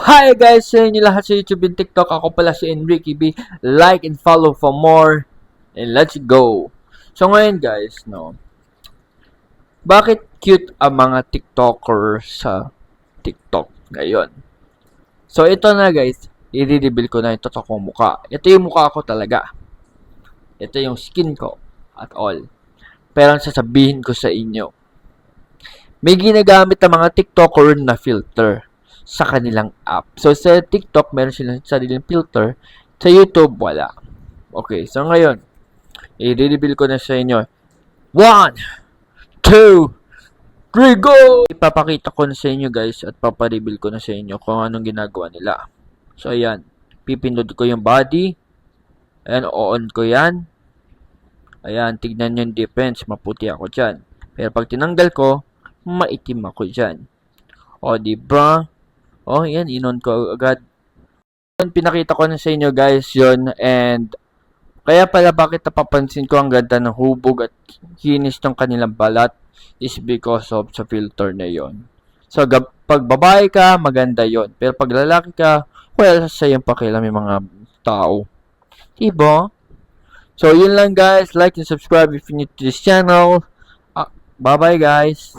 Hi guys! Sa inyo lahat sa YouTube and TikTok. Ako pala si Enrique B. Like and follow for more. And let's go! So ngayon guys, no, bakit cute ang mga TikToker sa TikTok ngayon? So ito na guys, i-reveal ko na yung totoo kong mukha. Ito yung mukha ko talaga. Ito yung skin ko at all. Pero ang sasabihin ko sa inyo, may ginagamit ang mga TikToker na filter sa kanilang app. So, sa TikTok, meron silang sariling filter. Sa YouTube, wala. Okay, so ngayon, i-reveal ko na sa inyo. 1, 2, 3, go! Ipapakita ko na sa inyo guys at papareveal ko na sa inyo kung anong ginagawa nila. So, ayan. Pipindot ko yung body. Ayan, on ko yan. Ayan, tignan nyo yung difference. Maputi ako dyan. Pero pag tinanggal ko, maitim ako dyan. O, diba? O, yan, inon ko agad. Pinakita ko na sa inyo guys yon, and kaya pala bakit napapansin ko ang ganda ng hubog at kinis ng kanilang balat is because of sa filter na yon. So, pag babae ka, maganda yon. Pero pag lalaki ka, well, sayang pakialam yung mga tao. Diba? So, yun lang guys. Like and subscribe if you're new to this channel. Bye-bye guys.